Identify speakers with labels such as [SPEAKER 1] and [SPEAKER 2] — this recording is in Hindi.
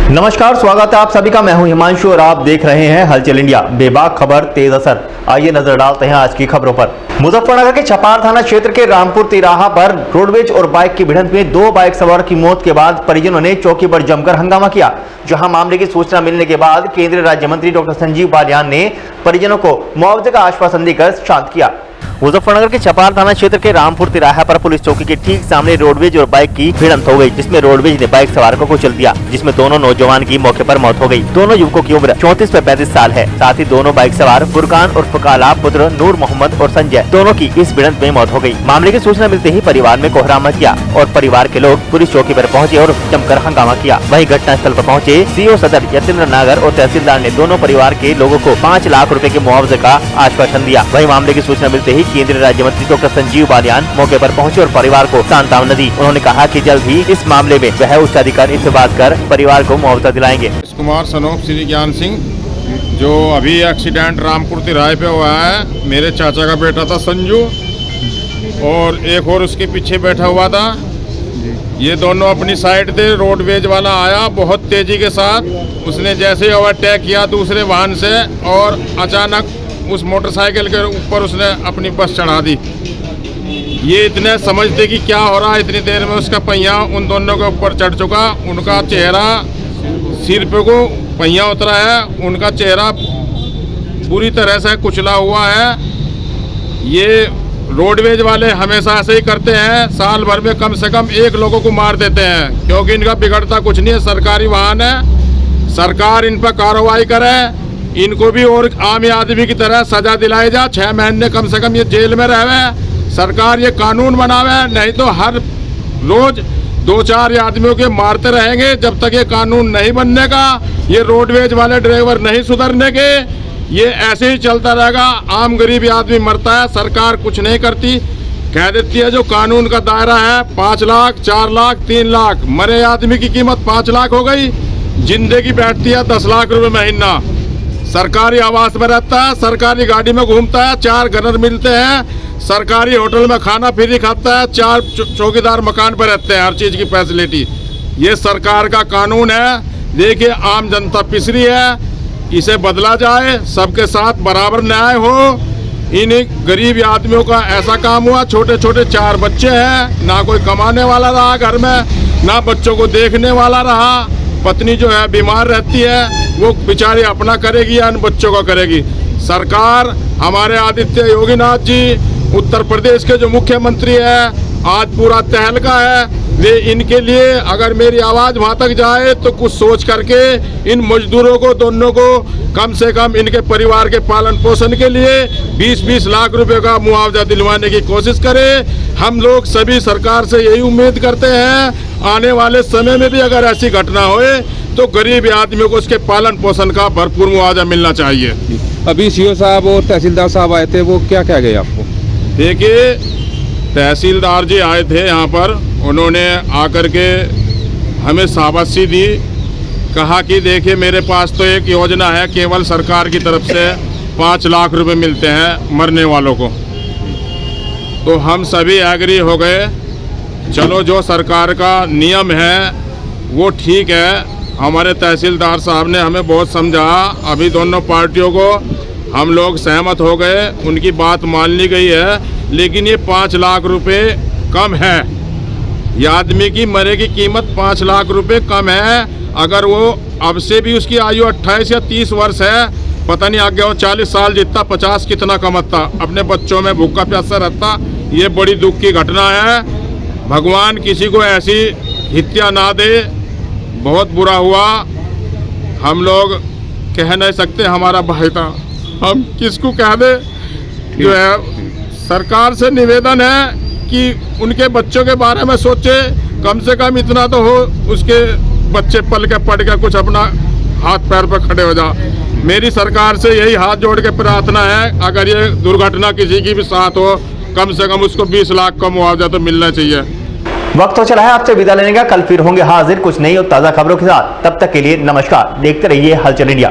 [SPEAKER 1] नमस्कार, स्वागत है आप सभी का। मैं हूं हिमांशु और आप देख रहे हैं हलचल इंडिया। बेबाक खबर तेज असर। आइए नजर डालते हैं आज की खबरों पर। मुजफ्फरनगर के छपार थाना क्षेत्र के रामपुर तिराहा पर रोडवेज और बाइक की भिड़ंत में 2 बाइक सवार की मौत के बाद परिजनों ने चौकी पर जमकर हंगामा किया। जहां मामले की सूचना मिलने के बाद केंद्रीय राज्य मंत्री डॉक्टर संजीव बालियान ने परिजनों को मुआवजे का आश्वासन देकर शांत किया। मुजफ्फरनगर के छपार थाना क्षेत्र के रामपुर तिराहा पर पुलिस चौकी के ठीक सामने रोडवेज और बाइक की भिड़ंत हो गई, जिसमें रोडवेज ने बाइक सवार को कुचल दिया, जिसमें दोनों नौजवान की मौके पर मौत हो गई। दोनों युवकों की उम्र 34 से 35 साल है। साथ ही दोनों बाइक सवार फुरकान और फकाला पुत्र नूर मोहम्मद और संजय दोनों की इस भिड़ंत में मौत हो गई। मामले की सूचना मिलते ही परिवार में कोहराम मच गया और परिवार के लोग पुलिस चौकी पर पहुंचे और जमकर हंगामा किया। वहीं घटनास्थल पर पहुंचे सीओ सदर यतेंद्र नागर और तहसीलदार ने दोनों परिवार के लोगों को 5 लाख रुपए के मुआवजे का आश्वासन दिया। वहीं मामले की सूचना मिलते ही केंद्रीय राज्य मंत्री डॉक्टर संजीव बालियान मौके पर पहुंचे और परिवार को सांत्वना दी। उन्होंने कहा कि जल्द ही इस मामले में वह उच्च अधिकारी से बात कर परिवार को मुआवजा दिलाएंगे।
[SPEAKER 2] कुमार सनोप श्री ज्ञान सिंह, जो अभी एक्सीडेंट रामपुर तिराहे पे हुआ है, मेरे चाचा का बेटा था संजू और एक और उसके पीछे बैठा हुआ था। ये दोनों अपनी साइड थे। रोडवेज वाला आया बहुत तेजी के साथ, उसने जैसे ओवरटेक किया दूसरे वाहन से और अचानक उस मोटरसाइकिल के ऊपर उसने अपनी बस चढ़ा दी। ये इतने समझते कि क्या हो रहा है, इतनी देर में उसका पहिया उन दोनों के ऊपर चढ़ चुका। उनका चेहरा सिर पे को पहिया उतरा है, उनका चेहरा पूरी तरह से कुचला हुआ है। ये रोडवेज वाले हमेशा ऐसे ही करते हैं, साल भर में कम से कम 1 लोगों को मार देते हैं, क्योंकि इनका बिगड़ता कुछ नहीं है। सरकारी वाहन है, सरकार इन पर कार्रवाई करे, इनको भी और आम आदमी की तरह सजा दिलाई जा। 6 महीने कम से कम ये जेल में रहे। सरकार ये कानून बनावे, नहीं तो हर रोज 2-4 आदमियों के मारते रहेंगे जब तक ये कानून नहीं बनने का। ये रोडवेज वाले ड्राइवर नहीं सुधरने के, ये ऐसे ही चलता रहेगा। आम गरीब आदमी मरता है, सरकार कुछ नहीं करती, कह देती है जो कानून का दायरा है 5 लाख, 4 लाख, 3 लाख। मरे आदमी की कीमत 5 लाख हो गई, जिंदगी बैठती है 10 लाख रुपए महीना। सरकारी आवास में रहता है, सरकारी गाड़ी में घूमता है, 4 गनर मिलते हैं, सरकारी होटल में खाना फ्री खाता है, 4 चौकीदार मकान पर रहते हैं, हर चीज़ की फैसिलिटी। ये सरकार का कानून है। देखिए आम जनता पिसरी है, इसे बदला जाए, सबके साथ बराबर न्याय हो। इन गरीब आदमियों का ऐसा काम हुआ, छोटे छोटे 4 बच्चे हैं, ना कोई कमाने वाला रहा घर में, ना बच्चों को देखने वाला रहा। पत्नी जो है बीमार रहती है, वो बेचारी अपना करेगी या इन बच्चों का करेगी। सरकार, हमारे आदित्य योगीनाथ जी उत्तर प्रदेश के जो मुख्यमंत्री है, आज पूरा तहलका है। वे इनके लिए अगर मेरी आवाज़ वहाँ तक जाए तो कुछ सोच करके इन मजदूरों को दोनों को कम से कम इनके परिवार के पालन पोषण के लिए 20-20 लाख रुपए का मुआवजा दिलवाने की कोशिश करें। हम लोग सभी सरकार से यही उम्मीद करते हैं, आने वाले समय में भी अगर ऐसी घटना होए तो गरीब आदमियों को उसके पालन पोषण का भरपूर मुआवजा मिलना चाहिए।
[SPEAKER 3] अभी सीओ साहब और तहसीलदार साहब आए थे, वो क्या क्या गए आपको?
[SPEAKER 2] देखिए, तहसीलदार जी आए थे यहाँ पर, उन्होंने आकर के हमें शाबाशी दी, कहा कि देखिए मेरे पास तो एक योजना है, केवल सरकार की तरफ से 5 लाख रुपए मिलते हैं मरने वालों को। तो हम सभी एग्री हो गए, चलो जो सरकार का नियम है वो ठीक है। हमारे तहसीलदार साहब ने हमें बहुत समझाया, अभी दोनों पार्टियों को हम लोग सहमत हो गए, उनकी बात मान ली गई है। लेकिन ये 5 लाख रुपए कम है, ये आदमी की मरे की कीमत 5 लाख रुपए कम है। अगर वो अब से भी उसकी आयु 28 या 30 वर्ष है, पता नहीं आगे वो 40 साल जीतता, 50 कितना कमाता, अपने बच्चों में भूखा प्यासा रहता। ये बड़ी दुख की घटना है। भगवान किसी को ऐसी हत्या ना दे, बहुत बुरा हुआ। हम लोग कह नहीं सकते हमारा भाई था, हम किसको कह दे। जो है सरकार से निवेदन है कि उनके बच्चों के बारे में सोचे, कम से कम इतना तो हो उसके बच्चे पल के पढ़ के कुछ अपना हाथ पैर पर खड़े हो जा। मेरी सरकार से यही हाथ जोड़ के प्रार्थना है, अगर ये दुर्घटना किसी की भी साथ हो, कम से कम उसको 20 लाख का मुआवजा तो मिलना चाहिए।
[SPEAKER 1] वक्त तो चला है आपसे विदा लेने का। कल फिर होंगे हाजिर कुछ नई और ताजा खबरों के साथ। तब तक के लिए नमस्कार। देखते रहिए हलचल इंडिया।